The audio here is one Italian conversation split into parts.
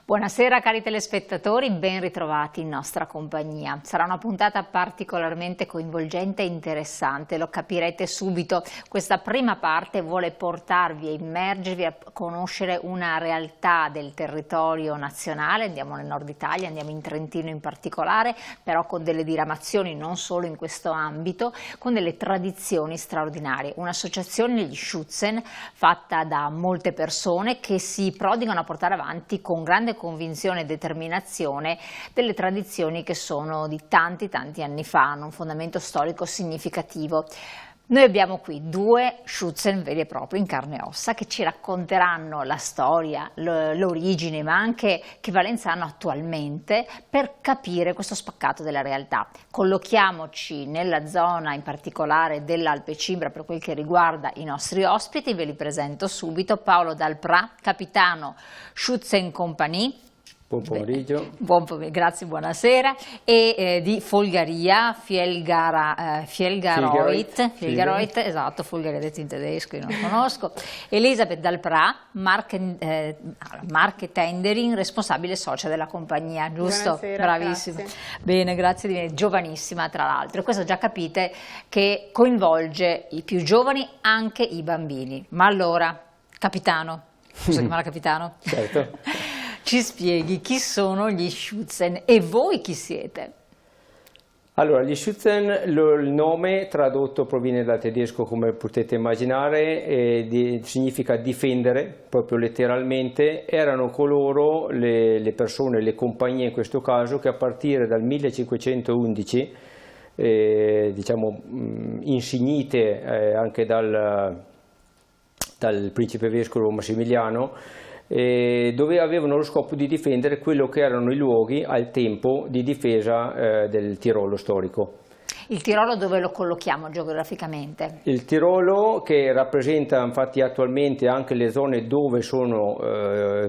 Buonasera cari telespettatori, ben ritrovati in nostra compagnia. Sarà una puntata particolarmente coinvolgente e interessante, lo capirete subito. Questa prima parte vuole portarvi e immergervi a conoscere una realtà del territorio nazionale. Andiamo nel nord Italia, andiamo in Trentino in particolare, però con delle diramazioni non solo in questo ambito, con delle tradizioni straordinarie. Un'associazione, gli Schutzen, fatta da molte persone che si prodigano a portare avanti con grande convinzione e determinazione delle tradizioni che sono di tanti anni fa, hanno un fondamento storico significativo. Noi abbiamo qui due Schutzen veri e propri in carne e ossa che ci racconteranno la storia, l'origine, ma anche che valenza hanno attualmente per capire questo spaccato della realtà. Collochiamoci nella zona in particolare dell'Alpe Cimbra per quel che riguarda i nostri ospiti, ve li presento subito. Paolo Dalprà, capitano Schutzen Compagnie. Buon pomeriggio. Grazie, buonasera. E di Folgaria, Fjällgaroit, esatto, Folgaria detto in tedesco, io non lo conosco. Elisabeth Dalprà, marketing, responsabile socia della compagnia, giusto? Buonasera, bravissima. grazie. Bene, grazie di me, giovanissima tra l'altro. E questo già capite che coinvolge i più giovani, anche i bambini. Ma allora, capitano, posso chiamare capitano? Certo. Ci spieghi chi sono gli Schutzen e voi chi siete? Allora, gli Schutzen, il nome tradotto proviene dal tedesco, come potete immaginare, significa difendere, proprio letteralmente. Erano coloro, le persone, le compagnie in questo caso, che a partire dal 1511, diciamo insignite anche dal principe vescovo Massimiliano, dove avevano lo scopo di difendere quello che erano i luoghi al tempo di difesa del Tirolo storico. Il Tirolo dove lo collochiamo geograficamente? Il Tirolo, che rappresenta infatti attualmente anche le zone dove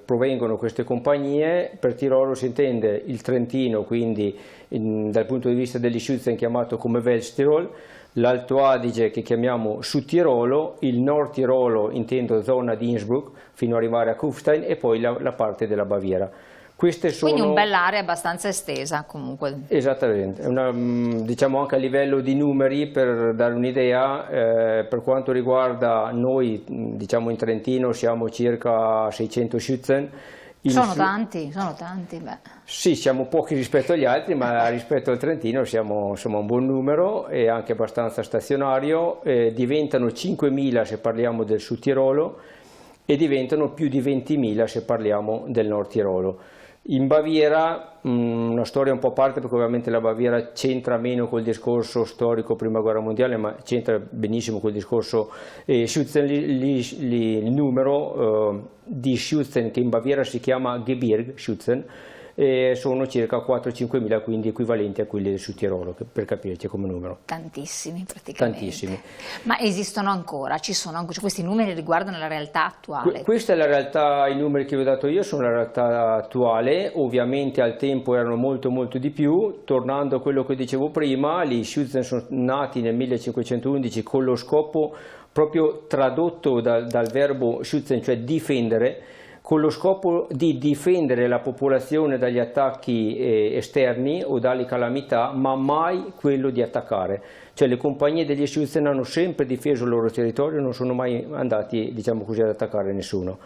provengono queste compagnie. Per Tirolo si intende il Trentino, quindi dal punto di vista degli Schutzen chiamato come Westtirol, l'Alto Adige che chiamiamo Südtirolo, il Nord Tirolo intendo zona di Innsbruck fino ad arrivare a Kufstein e poi la parte della Baviera. Queste sono... Quindi un bell'area abbastanza estesa comunque. Esattamente, diciamo anche a livello di numeri per dare un'idea, per quanto riguarda noi, diciamo in Trentino siamo circa 600 Schutzen. Sono tanti, beh. Sì, siamo pochi rispetto agli altri, ma rispetto al Trentino siamo insomma un buon numero e anche abbastanza stazionario. Diventano 5.000 se parliamo del Sud Tirolo e diventano più di 20.000 se parliamo del Nord Tirolo. In Baviera, una storia un po' a parte perché ovviamente la Baviera c'entra meno col discorso storico prima guerra mondiale, ma c'entra benissimo col discorso Schutzen, il numero di Schutzen che in Baviera si chiama Gebirg Schutzen, sono circa 4-5 mila, quindi equivalenti a quelli del Sud Tirolo, per capirci come numero. Tantissimi praticamente. Tantissimi. Ma esistono ancora? Questi numeri riguardano la realtà attuale? Questa è la realtà, i numeri che vi ho dato io sono la realtà attuale, ovviamente al tempo erano molto di più. Tornando a quello che dicevo prima, gli Schutzen sono nati nel 1511 con lo scopo proprio tradotto dal verbo Schutzen, cioè difendere, con lo scopo di difendere la popolazione dagli attacchi esterni o dalle calamità, ma mai quello di attaccare. Cioè le compagnie degli Schutzen hanno sempre difeso il loro territorio, non sono mai andati, diciamo così, ad attaccare nessuno.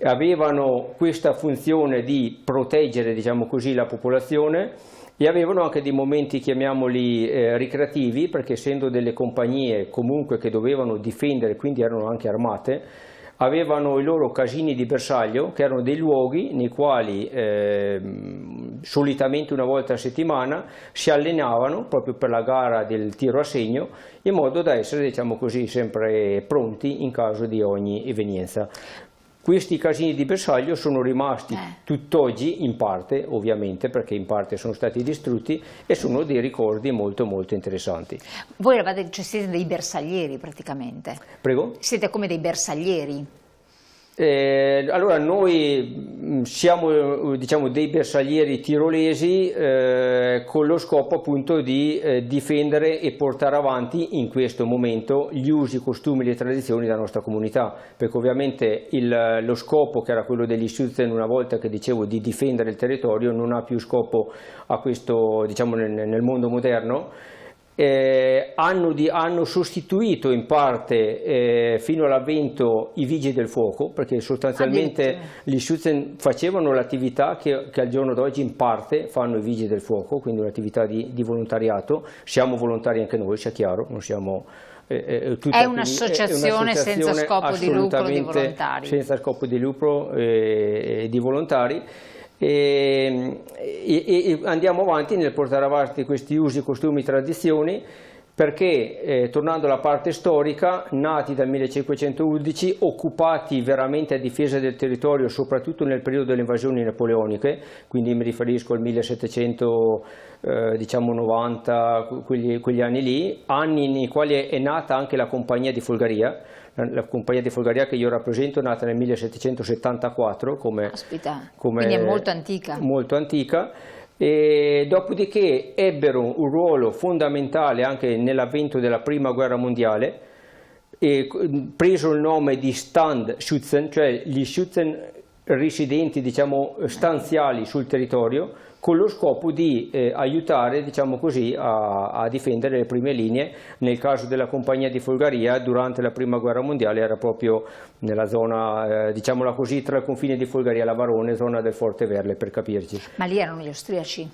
Avevano questa funzione di proteggere, diciamo così, la popolazione e avevano anche dei momenti, chiamiamoli ricreativi, perché essendo delle compagnie comunque che dovevano difendere, quindi erano anche armate, avevano i loro casini di bersaglio, che erano dei luoghi nei quali solitamente una volta a settimana si allenavano proprio per la gara del tiro a segno, in modo da essere, diciamo così, sempre pronti in caso di ogni evenienza. Questi casini di bersaglio sono rimasti tutt'oggi, in parte ovviamente, perché in parte sono stati distrutti, e sono dei ricordi molto interessanti. Voi siete dei bersaglieri praticamente? Prego? Siete come dei bersaglieri? Allora noi siamo diciamo dei bersaglieri tirolesi con lo scopo appunto di difendere e portare avanti in questo momento gli usi, i costumi e le tradizioni della nostra comunità, perché ovviamente lo scopo che era quello degli Schützen, una volta che dicevo di difendere il territorio, non ha più scopo a questo, diciamo, nel mondo moderno. Hanno sostituito in parte fino all'avvento i vigili del fuoco, perché sostanzialmente gli Schützen facevano l'attività che al giorno d'oggi in parte fanno i vigili del fuoco, quindi un'attività di volontariato. Siamo volontari anche noi, sia chiaro, non siamo è un'associazione senza scopo di lucro di volontari. Senza scopo di lucro di volontari. E andiamo avanti nel portare avanti questi usi, costumi, tradizioni, perché tornando alla parte storica, nati dal 1511, occupati veramente a difesa del territorio, soprattutto nel periodo delle invasioni napoleoniche, quindi mi riferisco al 1790, quegli anni lì, anni nei quali è nata anche la Compagnia di Folgaria. La Compagnia di Folgaria che io rappresento è nata nel 1774, quindi è molto antica. Molto antica. E dopodiché ebbero un ruolo fondamentale anche nell'avvento della Prima Guerra Mondiale, e preso il nome di Standschützen, cioè gli Schützen residenti, diciamo, stanziali sul territorio, con lo scopo di aiutare, diciamo così, a difendere le prime linee. Nel caso della Compagnia di Folgaria, durante la Prima Guerra Mondiale, era proprio nella zona, diciamola così, tra il confine di Folgaria e la Varone, zona del Forte Verle, per capirci. Ma lì erano gli austriaci?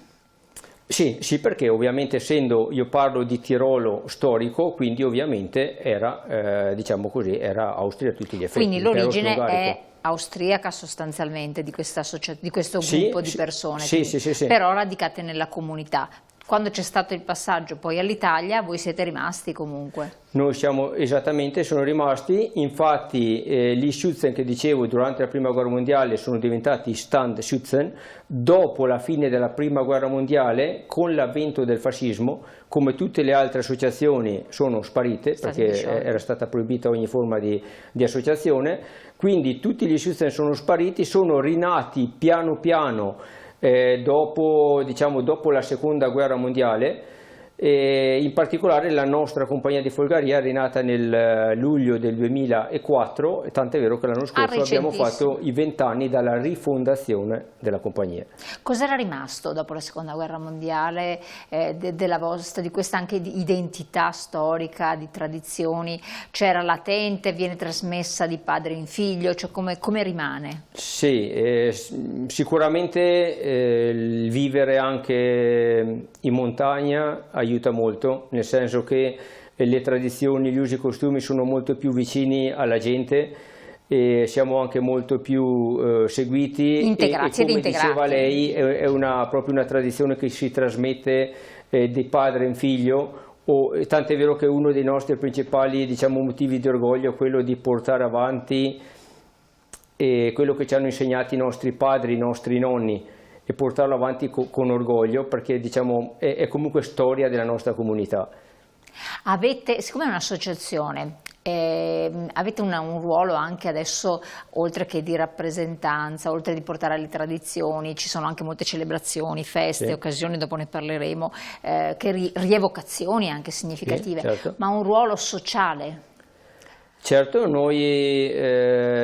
Sì, perché ovviamente essendo, io parlo di Tirolo storico, quindi ovviamente era, diciamo così, era Austria a tutti gli effetti. Quindi l'origine è austriaca sostanzialmente di questo gruppo di persone, sì. Però radicate nella comunità. Quando c'è stato il passaggio poi all'Italia, voi siete rimasti comunque? Noi sono rimasti, infatti gli Schützen che dicevo durante la Prima Guerra Mondiale sono diventati Standschützen. Dopo la fine della Prima Guerra Mondiale, con l'avvento del fascismo, come tutte le altre associazioni, sono sparite, perché era stata proibita ogni forma di associazione, quindi tutti gli Schützen sono spariti, sono rinati piano piano dopo la Seconda Guerra Mondiale. In particolare la nostra Compagnia di Folgaria è rinata nel luglio del 2004, tant'è vero che l'anno scorso abbiamo fatto i 20 anni dalla rifondazione della compagnia. Cos'era rimasto dopo la Seconda Guerra Mondiale di questa anche identità storica, di tradizioni? C'era latente, viene trasmessa di padre in figlio, cioè come rimane? Sì, sicuramente il vivere anche in montagna aiuta molto, nel senso che le tradizioni, gli usi e i costumi sono molto più vicini alla gente e siamo anche molto più seguiti. Integrati, e come diceva lei, è proprio una tradizione che si trasmette di padre in figlio, tant'è vero che uno dei nostri principali, diciamo, motivi di orgoglio è quello di portare avanti quello che ci hanno insegnato i nostri padri, i nostri nonni, e portarlo avanti con orgoglio, perché diciamo è comunque storia della nostra comunità. Siccome è un'associazione, avete un ruolo anche adesso, oltre che di rappresentanza, oltre di portare le tradizioni, ci sono anche molte celebrazioni, feste, occasioni, dopo ne parleremo, rievocazioni anche significative, certo. Ma un ruolo sociale? Certo, noi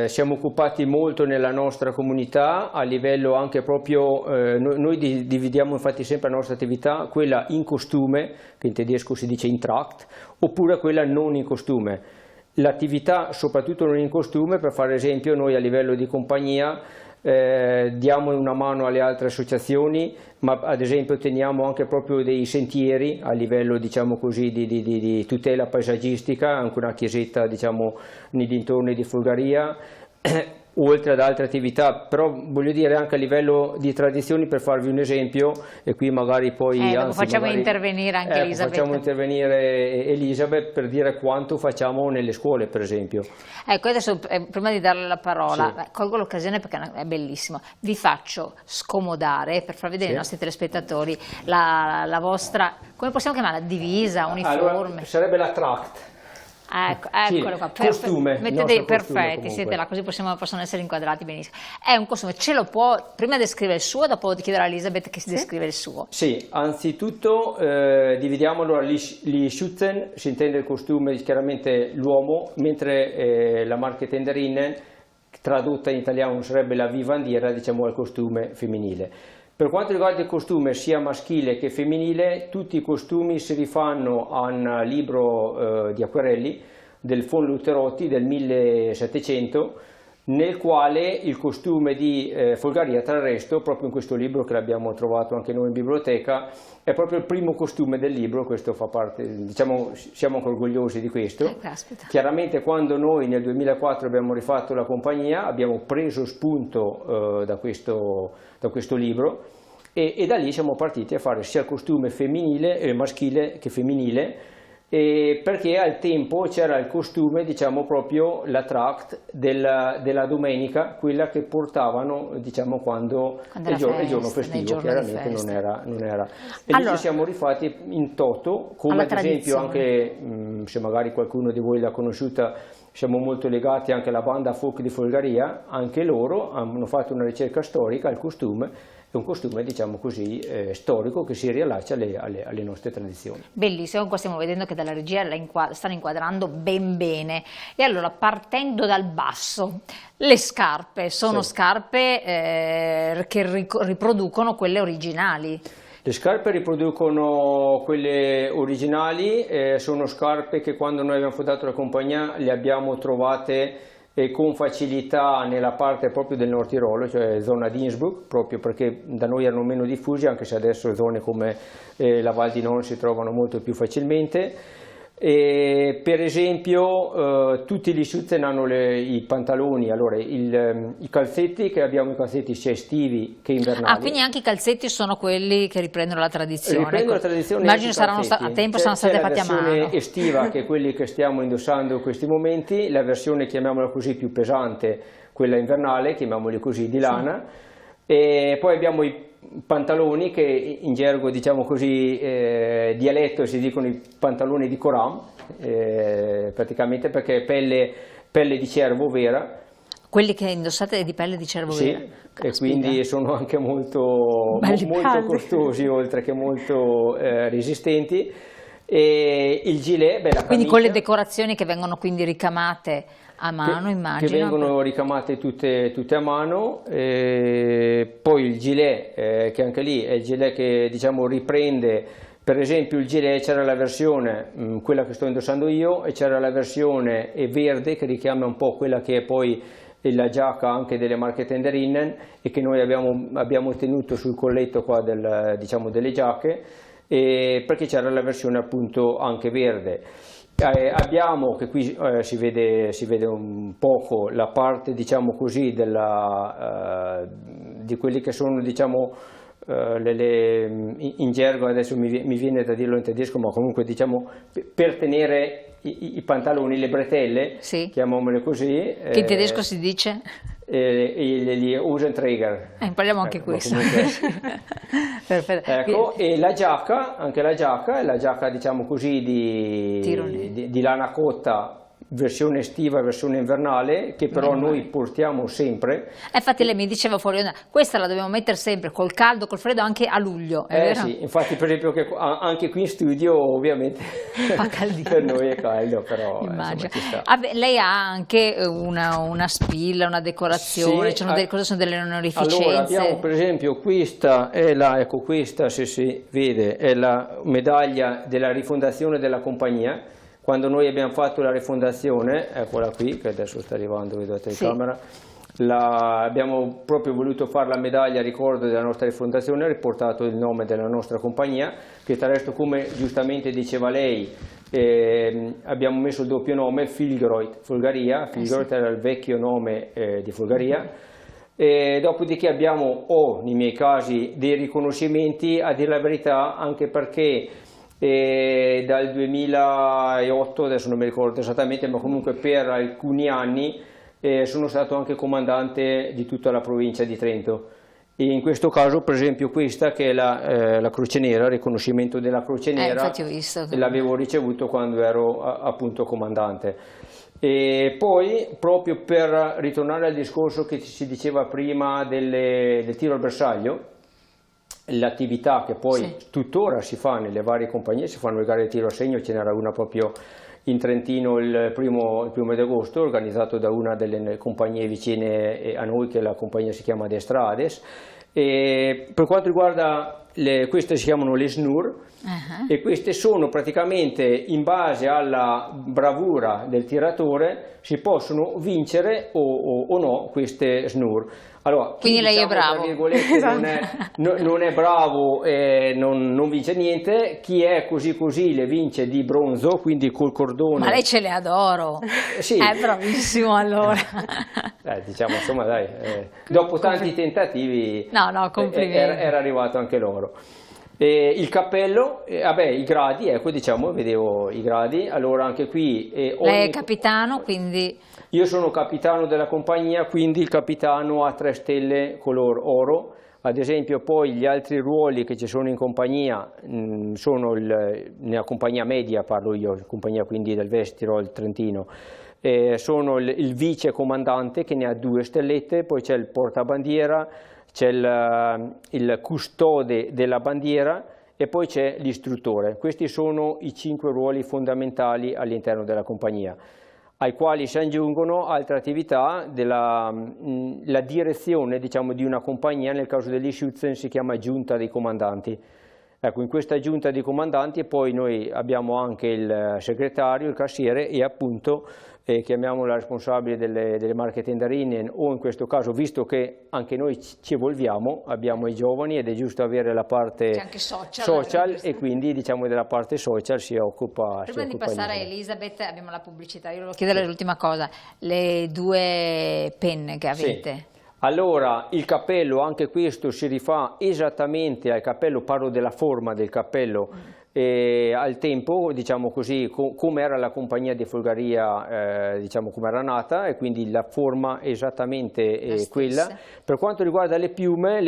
siamo occupati molto nella nostra comunità a livello anche proprio, noi dividiamo infatti sempre la nostra attività, quella in costume, che in tedesco si dice in Tracht, oppure quella non in costume. L'attività soprattutto non in costume, per fare esempio, noi a livello di compagnia diamo una mano alle altre associazioni, ma ad esempio teniamo anche proprio dei sentieri a livello, diciamo così, di tutela paesaggistica, anche una chiesetta, diciamo, nei dintorni di Folgaria, oltre ad altre attività, però voglio dire anche a livello di tradizioni, per farvi un esempio, e qui magari poi facciamo intervenire anche Elisabeth. Facciamo intervenire Elisabeth per dire quanto facciamo nelle scuole, per esempio. Ecco, adesso prima di darle la parola, colgo l'occasione perché è bellissimo, vi faccio scomodare per far vedere ai nostri telespettatori la vostra, come possiamo chiamarla, divisa, uniforme? Allora, sarebbe la Tracht. Ecco, eccolo qua, costume, mettete costume perfetti, comunque. siete là, così possono essere inquadrati benissimo. È un costume, ce lo può, prima descrive il suo, dopo chiederò a Elisabeth che si descrive il suo. Sì, anzitutto dividiamo allora gli Schützen, si intende il costume chiaramente l'uomo, mentre la Marketenderinnen, tradotta in italiano sarebbe la vivandiera, diciamo il costume femminile. Per quanto riguarda il costume sia maschile che femminile, tutti i costumi si rifanno a un libro di acquerelli del von Lutterotti del 1700, nel quale il costume di Folgaria, tra il resto, proprio in questo libro che l'abbiamo trovato anche noi in biblioteca, è proprio il primo costume del libro. Questo fa parte, diciamo, siamo anche orgogliosi di questo. Chiaramente quando noi nel 2004 abbiamo rifatto la compagnia abbiamo preso spunto da questo libro e da lì siamo partiti a fare sia il costume femminile, maschile che femminile, perché al tempo c'era il costume, diciamo proprio la tract della domenica, quella che portavano, diciamo, quando il giorno festivo, chiaramente non era. E allora, lì ci siamo rifatti in toto, come ad esempio anche, se magari qualcuno di voi l'ha conosciuta, siamo molto legati anche alla banda folk di Folgaria, anche loro hanno fatto una ricerca storica al costume. È un costume, diciamo così, storico che si riallaccia alle nostre tradizioni. Bellissimo, qua stiamo vedendo che dalla regia stanno inquadrando ben bene. E allora, partendo dal basso, le scarpe sono scarpe che riproducono quelle originali. Le scarpe riproducono quelle originali, sono scarpe che quando noi abbiamo fondato la compagnia le abbiamo trovate con facilità nella parte proprio del Nord Tirolo, cioè zona di Innsbruck, proprio perché da noi erano meno diffusi, anche se adesso zone come la Val di Non si trovano molto più facilmente. Per esempio tutti gli Schützen hanno i pantaloni, allora i calzetti, che abbiamo i calzetti sia estivi che invernali. Quindi anche i calzetti sono quelli che riprendono la tradizione. Riprendono la tradizione. Immagino a tempo saranno stati fatti a mano. La versione estiva, che è quelli che stiamo indossando in questi momenti, la versione, chiamiamola così, più pesante, quella invernale, chiamiamoli così, di lana, e poi abbiamo i pantaloni che in gergo, diciamo così, dialetto si dicono i pantaloni di Coram, praticamente perché è pelle di cervo vera. Quelli che indossate è di pelle di cervo vera? Sì, e quindi sono anche molto costosi, oltre che molto resistenti. E il gilet, la quindi camicia, con le decorazioni che vengono quindi ricamate a mano, immagino. Che vengono ricamate tutte a mano. Poi il gilet, che anche lì è il gilet che, diciamo, riprende, per esempio il gilet, c'era la versione, quella che sto indossando io, e c'era la versione verde che richiama un po' quella che è poi la giacca anche delle Marketenderinnen, e che noi abbiamo tenuto sul colletto qua diciamo, delle giacche, perché c'era la versione appunto anche verde. Abbiamo, che qui si vede un poco la parte, diciamo così, di quelli che sono, diciamo, in gergo, adesso mi viene da dirlo in tedesco, ma comunque, diciamo, per tenere i pantaloni, le bretelle, chiamiamole così. Che in tedesco si dice? Gli Hosenträger. Parliamo anche questo. Perfetto. Ecco, e la giacca, anche la giacca è la giacca, diciamo così, di lana cotta, versione estiva e versione invernale, che però noi portiamo sempre. Infatti lei mi diceva fuori onda, questa la dobbiamo mettere sempre, col caldo, col freddo, anche a luglio, è vero? Sì, infatti per esempio che anche qui in studio ovviamente per noi è caldo, però insomma, ci sta. Lei ha anche una spilla, una decorazione, cosa sono delle onorificenze? Allora abbiamo per esempio questa, ecco questa, se si vede, è la medaglia della rifondazione della compagnia. Quando noi abbiamo fatto la rifondazione, eccola qui, che adesso sta arrivando, vedo la telecamera, abbiamo proprio voluto fare la medaglia a ricordo della nostra rifondazione, riportato il nome della nostra compagnia, che tra l'altro, come giustamente diceva lei, abbiamo messo il doppio nome, Filgreuth Folgaria. Filgreuth era il vecchio nome di Folgaria. Dopodiché ho nei miei casi dei riconoscimenti, a dire la verità, anche perché dal 2008, adesso non mi ricordo esattamente, ma comunque per alcuni anni sono stato anche comandante di tutta la provincia di Trento, E in questo caso, per esempio, questa che è la Croce Nera, il riconoscimento della Croce Nera, infatti ho visto. l'avevo ricevuto quando ero appunto comandante. E poi, proprio per ritornare al discorso che si diceva prima del tiro al bersaglio, l'attività che poi tuttora si fa nelle varie compagnie, si fanno le gare di tiro a segno, ce n'era una proprio in Trentino il primo di agosto, organizzato da una delle compagnie vicine a noi, che la compagnia si chiama De Strades. E per quanto riguarda queste si chiamano le SNUR, e queste sono praticamente, in base alla bravura del tiratore, si possono vincere o no queste SNUR. Allora, quindi lei è bravo, non è bravo e non vince niente. Chi è così le vince di bronzo, quindi col cordone. Ma lei ce le adoro, sì. È bravissimo allora. Diciamo, insomma, dai, dopo tanti tentativi era arrivato anche l'oro. Il cappello, i gradi, ecco, diciamo, vedevo i gradi. Allora anche qui lei è capitano, quindi io sono capitano della compagnia, quindi il capitano ha 3 stelle color oro. Ad esempio, poi gli altri ruoli che ci sono in compagnia sono nella compagnia media, parlo io, compagnia quindi del Vestirol Trentino, sono il vice comandante che ne ha 2 stellette, poi c'è il portabandiera, c'è il custode della bandiera e poi c'è l'istruttore. Questi sono i 5 ruoli fondamentali all'interno della compagnia, ai quali si aggiungono altre attività. La direzione, diciamo, di una compagnia, nel caso degli Schützen si chiama giunta dei comandanti. Ecco, in questa giunta dei comandanti poi noi abbiamo anche il segretario, il cassiere e appunto chiamiamo la responsabile delle marketenderine, o in questo caso, visto che anche noi ci evolviamo, abbiamo i giovani ed è giusto avere la parte anche social e quindi, diciamo, della parte social si occupa. Prima di passare a Elisabeth abbiamo la pubblicità. Io volevo chiedere l'ultima cosa, le 2 penne che avete. Sì. Allora, il cappello, anche questo si rifà esattamente al cappello, parlo della forma del cappello, al tempo, diciamo così, come era la compagnia di Folgaria, diciamo come era nata, e quindi la forma esattamente quella. Per quanto riguarda le piume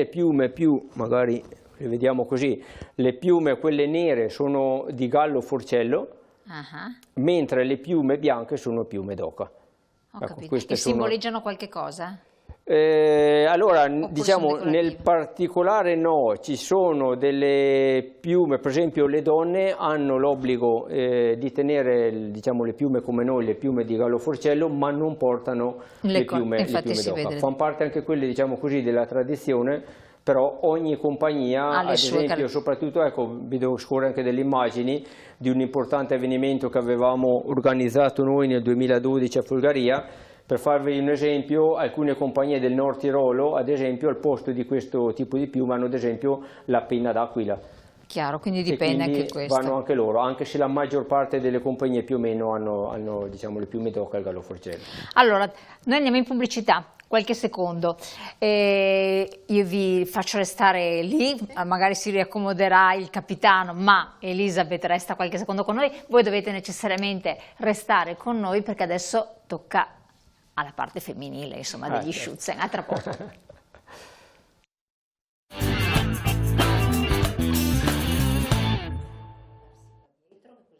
più, magari le vediamo così, le piume quelle nere sono di gallo forcello, mentre le piume bianche sono piume d'oca. Ho capito. E simboleggiano qualche cosa? Allora, diciamo, nel particolare no, ci sono delle piume, per esempio le donne hanno l'obbligo di tenere, diciamo, le piume come noi, le piume di gallo forcello, ma non portano le piume d'oca. Fanno parte anche quelle, diciamo così, della tradizione, però ogni compagnia, ad esempio, soprattutto, ecco, vi devo scorrere anche delle immagini di un importante avvenimento che avevamo organizzato noi nel 2012 a Folgaria. Per farvi un esempio, alcune compagnie del Nord Tirolo, ad esempio, al posto di questo tipo di piuma hanno ad esempio la penna d'aquila. Chiaro, quindi dipende anche questo. Vanno anche loro, anche se la maggior parte delle compagnie più o meno hanno diciamo, le piume d'oca e il gallo forcello. Allora, noi andiamo in pubblicità. Qualche secondo, io vi faccio restare lì, magari si riaccomoderà il capitano, ma Elisabeth resta qualche secondo con noi. Voi dovete necessariamente restare con noi perché adesso tocca alla parte femminile, insomma, degli Schützen. A tra poco.